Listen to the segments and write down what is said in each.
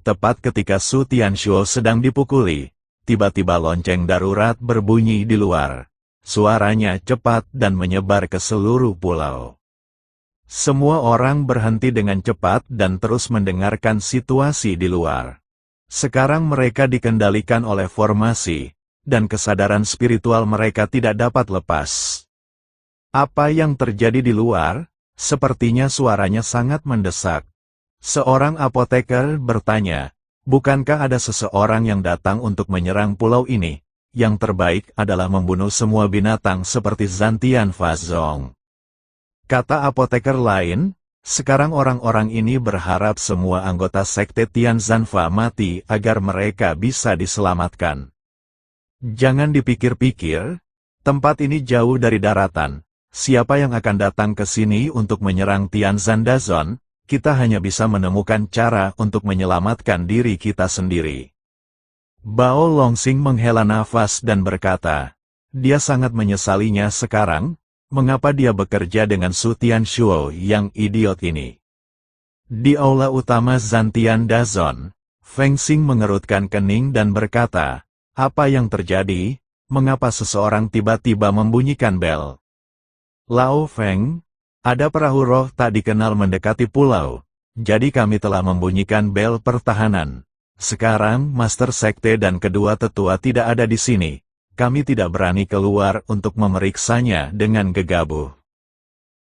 tepat ketika Su Tianshuo sedang dipukuli, tiba-tiba lonceng darurat berbunyi di luar. Suaranya cepat dan menyebar ke seluruh pulau. Semua orang berhenti dengan cepat dan terus mendengarkan situasi di luar. Sekarang mereka dikendalikan oleh formasi, dan kesadaran spiritual mereka tidak dapat lepas. Apa yang terjadi di luar? Sepertinya suaranya sangat mendesak. Seorang apoteker bertanya, bukankah ada seseorang yang datang untuk menyerang pulau ini? Yang terbaik adalah membunuh semua binatang seperti Zantian Fazong. Kata apoteker lain, sekarang orang-orang ini berharap semua anggota sekte Tianzanfa mati agar mereka bisa diselamatkan. Jangan dipikir-pikir, tempat ini jauh dari daratan. Siapa yang akan datang ke sini untuk menyerang Tianzan Dazon? Kita hanya bisa menemukan cara untuk menyelamatkan diri kita sendiri. Bao Longsing menghela nafas dan berkata, dia sangat menyesalinya sekarang. Mengapa dia bekerja dengan Su Tianshuo yang idiot ini? Di aula utama Zantian Dazon, Feng Xing mengerutkan kening dan berkata, apa yang terjadi? Mengapa seseorang tiba-tiba membunyikan bel? Lao Feng, ada perahu roh tak dikenal mendekati pulau, jadi kami telah membunyikan bel pertahanan. Sekarang Master Sekte dan kedua tetua tidak ada di sini. Kami tidak berani keluar untuk memeriksanya dengan gegabah.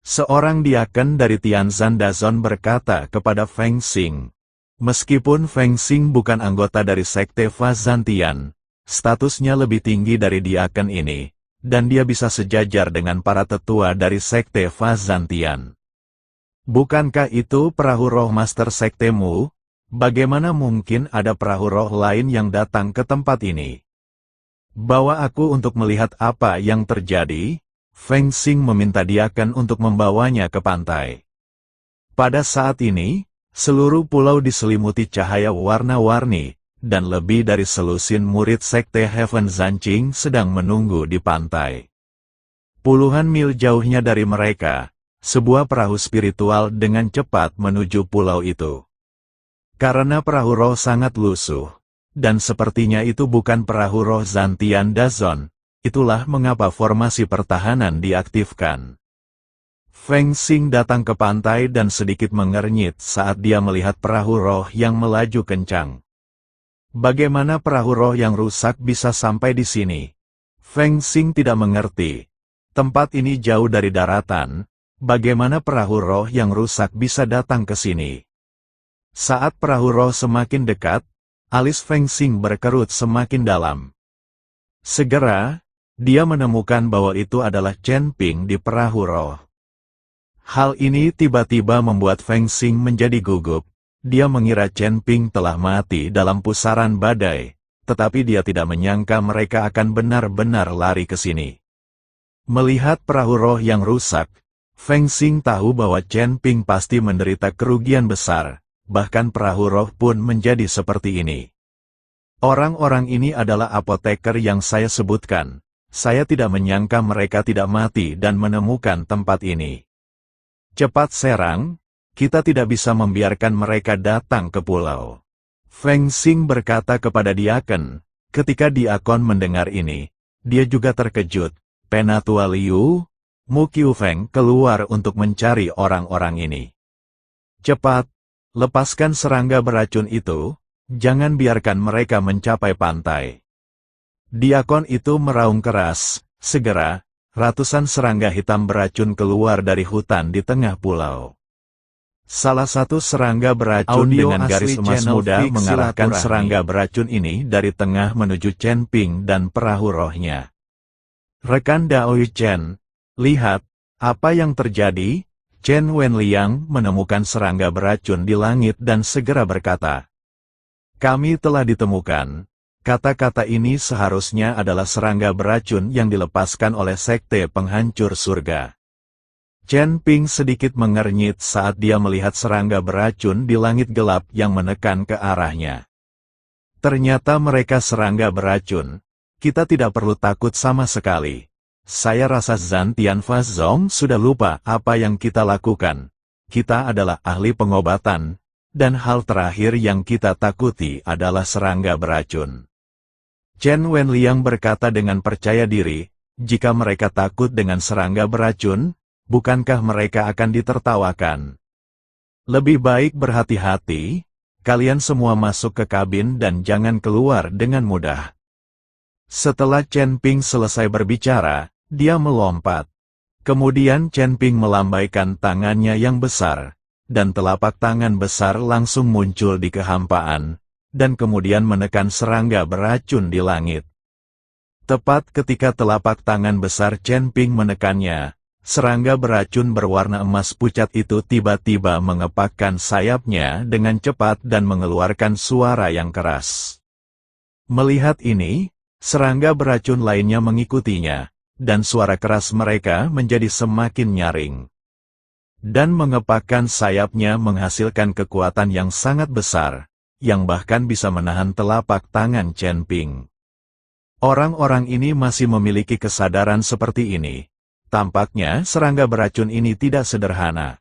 Seorang diaken dari Tianzan Dazon berkata kepada Feng Xing. Meskipun Feng Xing bukan anggota dari Sekte Fazantian, statusnya lebih tinggi dari diaken ini, dan dia bisa sejajar dengan para tetua dari Sekte Fazantian. Bukankah itu perahu roh Master Sektemu? Bagaimana mungkin ada perahu roh lain yang datang ke tempat ini? Bawa aku untuk melihat apa yang terjadi. Feng Xing meminta diaken untuk membawanya ke pantai. Pada saat ini, seluruh pulau diselimuti cahaya warna-warni, dan lebih dari selusin murid Sekte Heaven Zanqing sedang menunggu di pantai. Puluhan mil jauhnya dari mereka, sebuah perahu spiritual dengan cepat menuju pulau itu. Karena perahu roh sangat lusuh, dan sepertinya itu bukan perahu roh Zantian Dazon, itulah mengapa formasi pertahanan diaktifkan. Feng Xing datang ke pantai dan sedikit mengernyit saat dia melihat perahu roh yang melaju kencang. Bagaimana perahu roh yang rusak bisa sampai di sini? Feng Xing tidak mengerti. Tempat ini jauh dari daratan, bagaimana perahu roh yang rusak bisa datang ke sini? Saat perahu roh semakin dekat, alis Feng Xing berkerut semakin dalam. Segera, dia menemukan bahwa itu adalah Chen Ping di perahu roh. Hal ini tiba-tiba membuat Feng Xing menjadi gugup. Dia mengira Chen Ping telah mati dalam pusaran badai, tetapi dia tidak menyangka mereka akan benar-benar lari ke sini. Melihat perahu roh yang rusak, Feng Xing tahu bahwa Chen Ping pasti menderita kerugian besar. Bahkan perahu roh pun menjadi seperti ini. Orang-orang ini adalah apoteker yang saya sebutkan. Saya tidak menyangka mereka tidak mati dan menemukan tempat ini. Cepat serang, kita tidak bisa membiarkan mereka datang ke pulau. Feng Xing berkata kepada diaken. Ketika diakon mendengar ini, dia juga terkejut. Penatua Liu, Mu Qiufeng keluar untuk mencari orang-orang ini. Cepat! Lepaskan serangga beracun itu, jangan biarkan mereka mencapai pantai. Diakon itu meraung keras, segera, ratusan serangga hitam beracun keluar dari hutan di tengah pulau. Salah satu serangga beracun dengan garis emas muda mengarahkan serangga beracun ini dari tengah menuju Chen Ping dan perahu rohnya. Rekan Daoi Chen, lihat, apa yang terjadi? Chen Wenliang menemukan serangga beracun di langit dan segera berkata, kami telah ditemukan. Kata-kata ini seharusnya adalah serangga beracun yang dilepaskan oleh Sekte Penghancur Surga. Chen Ping sedikit mengernyit saat dia melihat serangga beracun di langit gelap yang menekan ke arahnya. Ternyata mereka serangga beracun. Kita tidak perlu takut sama sekali. Saya rasa Zantian Fazong sudah lupa apa yang kita lakukan. Kita adalah ahli pengobatan, dan hal terakhir yang kita takuti adalah serangga beracun. Chen Wenliang berkata dengan percaya diri, jika mereka takut dengan serangga beracun, bukankah mereka akan ditertawakan? Lebih baik berhati-hati, kalian semua masuk ke kabin dan jangan keluar dengan mudah. Setelah Chen Ping selesai berbicara, dia melompat. Kemudian Chen Ping melambaikan tangannya yang besar, dan telapak tangan besar langsung muncul di kehampaan, dan kemudian menekan serangga beracun di langit. Tepat ketika telapak tangan besar Chen Ping menekannya, serangga beracun berwarna emas pucat itu tiba-tiba mengepakkan sayapnya dengan cepat dan mengeluarkan suara yang keras. Melihat ini, serangga beracun lainnya mengikutinya, dan suara keras mereka menjadi semakin nyaring. Dan mengepakkan sayapnya menghasilkan kekuatan yang sangat besar, yang bahkan bisa menahan telapak tangan Chen Ping. Orang-orang ini masih memiliki kesadaran seperti ini. Tampaknya serangga beracun ini tidak sederhana.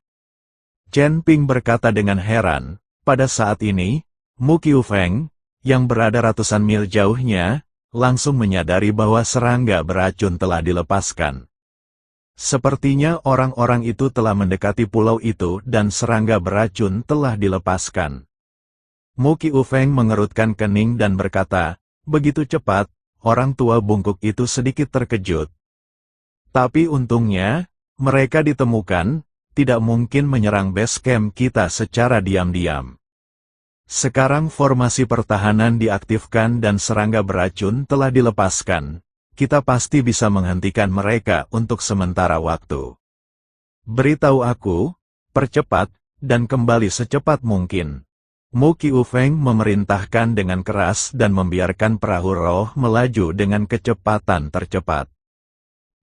Chen Ping berkata dengan heran, pada saat ini, Mu Qiufeng, yang berada ratusan mil jauhnya, langsung menyadari bahwa serangga beracun telah dilepaskan. Sepertinya orang-orang itu telah mendekati pulau itu dan serangga beracun telah dilepaskan. Mu Qiufeng mengerutkan kening dan berkata, begitu cepat, orang tua bungkuk itu sedikit terkejut. Tapi untungnya, mereka ditemukan, tidak mungkin menyerang base camp kita secara diam-diam. Sekarang formasi pertahanan diaktifkan dan serangga beracun telah dilepaskan. Kita pasti bisa menghentikan mereka untuk sementara waktu. Beritahu aku, percepat, dan kembali secepat mungkin. Mu Qiufeng memerintahkan dengan keras dan membiarkan perahu roh melaju dengan kecepatan tercepat.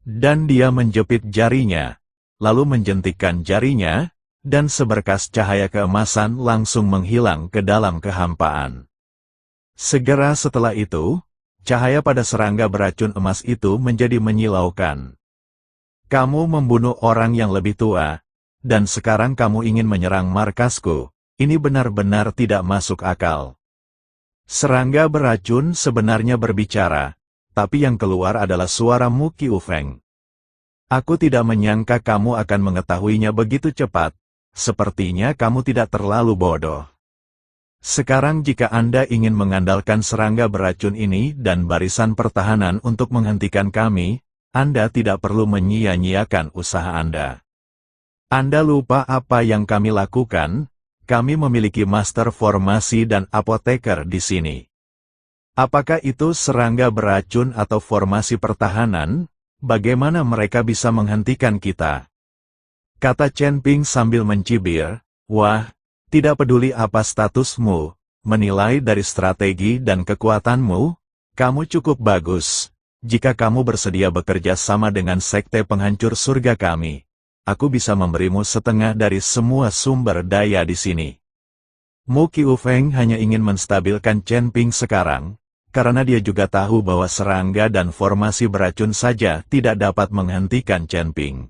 Dan dia menjepit jarinya, lalu menjentikkan jarinya, dan seberkas cahaya keemasan langsung menghilang ke dalam kehampaan. Segera setelah itu, cahaya pada serangga beracun emas itu menjadi menyilaukan. Kamu membunuh orang yang lebih tua, dan sekarang kamu ingin menyerang markasku, ini benar-benar tidak masuk akal. Serangga beracun sebenarnya berbicara, tapi yang keluar adalah suara Mu Qiufeng. Aku tidak menyangka kamu akan mengetahuinya begitu cepat, sepertinya kamu tidak terlalu bodoh. Sekarang jika Anda ingin mengandalkan serangga beracun ini dan barisan pertahanan untuk menghentikan kami, Anda tidak perlu menyia-nyiakan usaha Anda. Anda lupa apa yang kami lakukan, kami memiliki master formasi dan apoteker di sini. Apakah itu serangga beracun atau formasi pertahanan, bagaimana mereka bisa menghentikan kita? Kata Chen Ping sambil mencibir, wah, tidak peduli apa statusmu, menilai dari strategi dan kekuatanmu, kamu cukup bagus. Jika kamu bersedia bekerja sama dengan sekte penghancur surga kami, aku bisa memberimu setengah dari semua sumber daya di sini. Mu Qiufeng hanya ingin menstabilkan Chen Ping sekarang, karena dia juga tahu bahwa serangga dan formasi beracun saja tidak dapat menghentikan Chen Ping.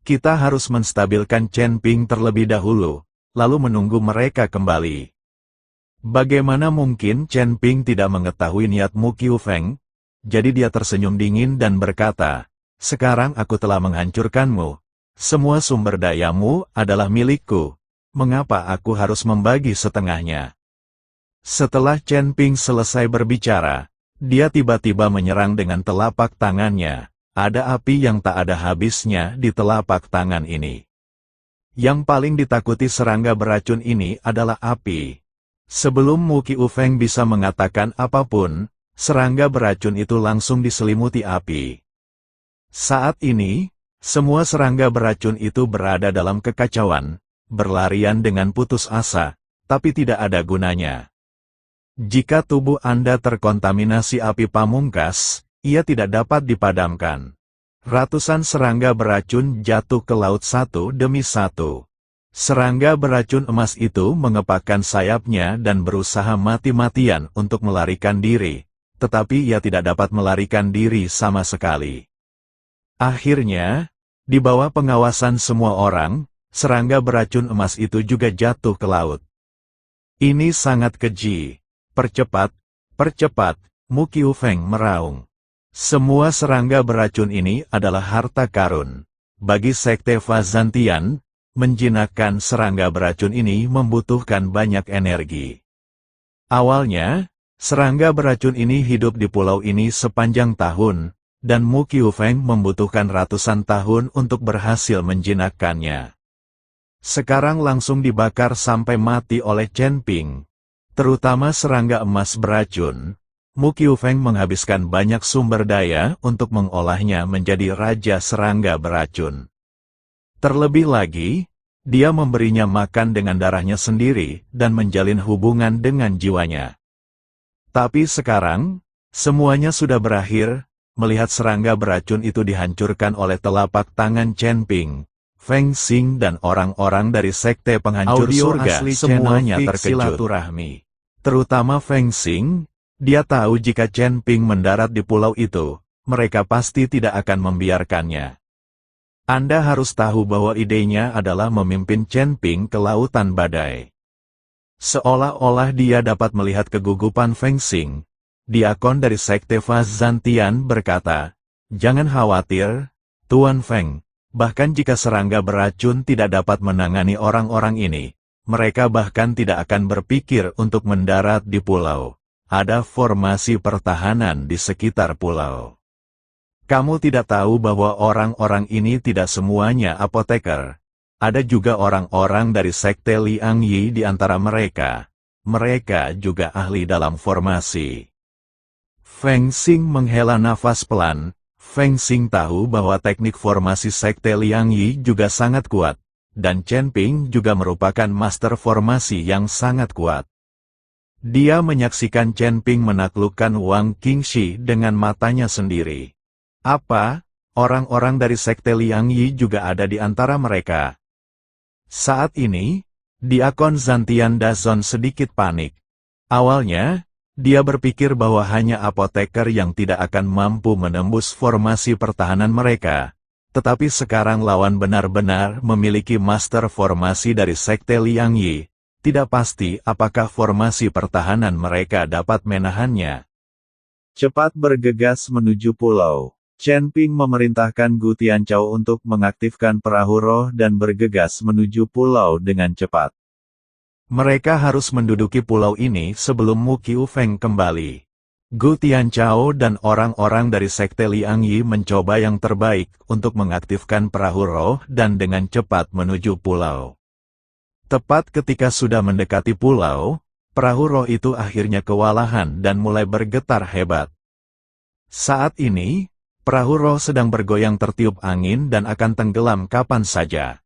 Kita harus menstabilkan Chen Ping terlebih dahulu, lalu menunggu mereka kembali. Bagaimana mungkin Chen Ping tidak mengetahui niat Mu Qiufeng? Jadi dia tersenyum dingin dan berkata, sekarang aku telah menghancurkanmu. Semua sumber dayamu adalah milikku. Mengapa aku harus membagi setengahnya? Setelah Chen Ping selesai berbicara, dia tiba-tiba menyerang dengan telapak tangannya. Ada api yang tak ada habisnya di telapak tangan ini. Yang paling ditakuti serangga beracun ini adalah api. Sebelum Mu Qiufeng bisa mengatakan apapun, serangga beracun itu langsung diselimuti api. Saat ini, semua serangga beracun itu berada dalam kekacauan, berlarian dengan putus asa, tapi tidak ada gunanya. Jika tubuh Anda terkontaminasi api pamungkas, ia tidak dapat dipadamkan. Ratusan serangga beracun jatuh ke laut satu demi satu. Serangga beracun emas itu mengepakkan sayapnya dan berusaha mati-matian untuk melarikan diri, tetapi ia tidak dapat melarikan diri sama sekali. Akhirnya, di bawah pengawasan semua orang, serangga beracun emas itu juga jatuh ke laut. Ini sangat keji. Percepat, percepat, Mu Qiufeng meraung. Semua serangga beracun ini adalah harta karun. Bagi Sekte Fazantian, menjinakkan serangga beracun ini membutuhkan banyak energi. Awalnya, serangga beracun ini hidup di pulau ini sepanjang tahun, dan Mu Qiufeng membutuhkan ratusan tahun untuk berhasil menjinakkannya. Sekarang langsung dibakar sampai mati oleh Chen Ping. Terutama serangga emas beracun, Mu Qiufeng menghabiskan banyak sumber daya untuk mengolahnya menjadi raja serangga beracun. Terlebih lagi, dia memberinya makan dengan darahnya sendiri dan menjalin hubungan dengan jiwanya. Tapi sekarang, semuanya sudah berakhir, melihat serangga beracun itu dihancurkan oleh telapak tangan Chen Ping. Feng Xing dan orang-orang dari Sekte Penghancur Surga semuanya terkejut. Terutama Feng Xing, dia tahu jika Chen Ping mendarat di pulau itu, mereka pasti tidak akan membiarkannya. Anda harus tahu bahwa idenya adalah memimpin Chen Ping ke lautan badai. Seolah-olah dia dapat melihat kegugupan Feng Xing. Diakon dari Sekte Fazantian berkata, "Jangan khawatir, Tuan Feng. Bahkan jika serangga beracun tidak dapat menangani orang-orang ini, mereka bahkan tidak akan berpikir untuk mendarat di pulau. Ada formasi pertahanan di sekitar pulau. Kamu tidak tahu bahwa orang-orang ini tidak semuanya apoteker. Ada juga orang-orang dari Sekte Liang Yi di antara mereka. Mereka juga ahli dalam formasi." Feng Xing menghela nafas pelan. Feng Xing tahu bahwa teknik formasi Sekte Liang Yi juga sangat kuat, dan Chen Ping juga merupakan master formasi yang sangat kuat. Dia menyaksikan Chen Ping menaklukkan Wang Qingxi dengan matanya sendiri. Apa? Orang-orang dari Sekte Liang Yi juga ada di antara mereka. Saat ini, Diakon Zantian Dazon sedikit panik. Awalnya, dia berpikir bahwa hanya apoteker yang tidak akan mampu menembus formasi pertahanan mereka. Tetapi sekarang lawan benar-benar memiliki master formasi dari Sekte Liang Yi. Tidak pasti apakah formasi pertahanan mereka dapat menahannya. Cepat bergegas menuju pulau. Chen Ping memerintahkan Gu Tianchao untuk mengaktifkan perahu roh dan bergegas menuju pulau dengan cepat. Mereka harus menduduki pulau ini sebelum Mu Qiufeng kembali. Gu Tianchao dan orang-orang dari Sekte Liang Yi mencoba yang terbaik untuk mengaktifkan perahu roh dan dengan cepat menuju pulau. Tepat ketika sudah mendekati pulau, perahu roh itu akhirnya kewalahan dan mulai bergetar hebat. Saat ini, perahu roh sedang bergoyang tertiup angin dan akan tenggelam kapan saja.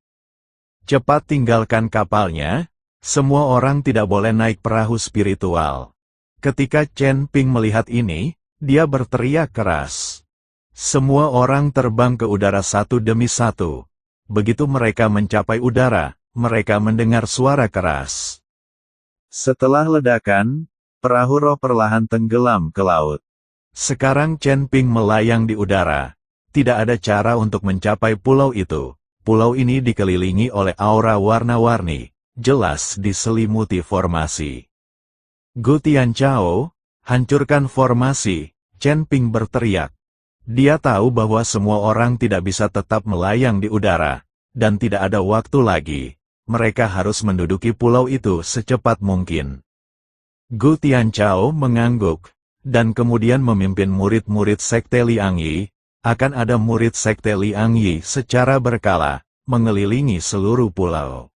Cepat tinggalkan kapalnya. Semua orang tidak boleh naik perahu spiritual. Ketika Chen Ping melihat ini, dia berteriak keras. Semua orang terbang ke udara satu demi satu. Begitu mereka mencapai udara, mereka mendengar suara keras. Setelah ledakan, perahu roh perlahan tenggelam ke laut. Sekarang Chen Ping melayang di udara. Tidak ada cara untuk mencapai pulau itu. Pulau ini dikelilingi oleh aura warna-warni. Jelas diselimuti formasi. Gu Tianchao, hancurkan formasi, Chen Ping berteriak. Dia tahu bahwa semua orang tidak bisa tetap melayang di udara, dan tidak ada waktu lagi. Mereka harus menduduki pulau itu secepat mungkin. Gu Tianchao mengangguk, dan kemudian memimpin murid-murid Sekte Liang Yi. Akan ada murid Sekte Liang Yi secara berkala, mengelilingi seluruh pulau.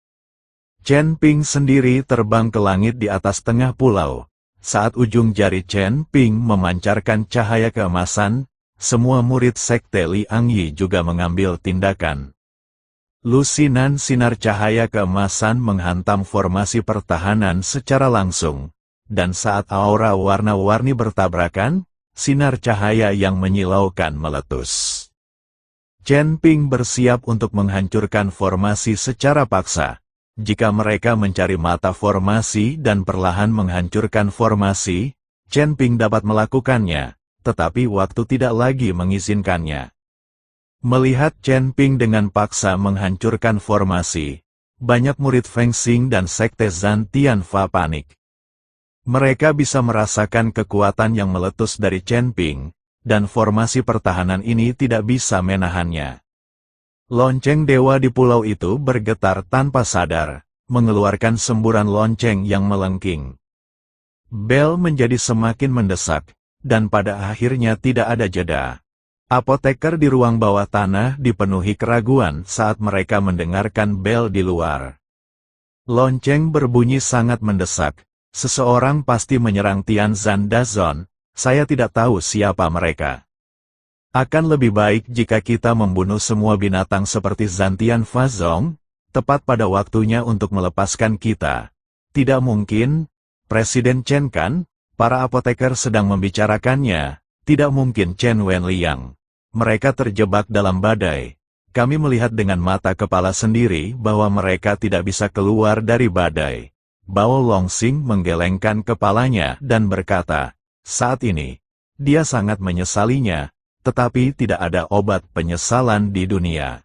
Chen Ping sendiri terbang ke langit di atas tengah pulau. Saat ujung jari Chen Ping memancarkan cahaya keemasan, semua murid Sekte Liang Yi juga mengambil tindakan. Lusinan sinar cahaya keemasan menghantam formasi pertahanan secara langsung, dan saat aura warna-warni bertabrakan, sinar cahaya yang menyilaukan meletus. Chen Ping bersiap untuk menghancurkan formasi secara paksa. Jika mereka mencari mata formasi dan perlahan menghancurkan formasi, Chen Ping dapat melakukannya, tetapi waktu tidak lagi mengizinkannya. Melihat Chen Ping dengan paksa menghancurkan formasi, Banyak murid Feng Xing dan Sekte Zhan Tianfa panik. Mereka bisa merasakan kekuatan yang meletus dari Chen Ping, dan formasi pertahanan ini tidak bisa menahannya. Lonceng dewa di pulau itu bergetar tanpa sadar, mengeluarkan semburan lonceng yang melengking. Bel menjadi semakin mendesak, dan pada akhirnya tidak ada jeda. Apoteker di ruang bawah tanah dipenuhi keraguan saat mereka mendengarkan bel di luar. Lonceng berbunyi sangat mendesak. Seseorang pasti menyerang Tianzhan Dazon, saya tidak tahu siapa mereka. Akan lebih baik jika kita membunuh semua binatang seperti Zantian Fazong, tepat pada waktunya untuk melepaskan kita. Tidak mungkin, Presiden Chen kan? Para apoteker sedang membicarakannya, tidak mungkin Chen Wenliang. Mereka terjebak dalam badai. Kami melihat dengan mata kepala sendiri bahwa mereka tidak bisa keluar dari badai. Bao Longsing menggelengkan kepalanya dan berkata, saat ini, dia sangat menyesalinya, tetapi tidak ada obat penyesalan di dunia.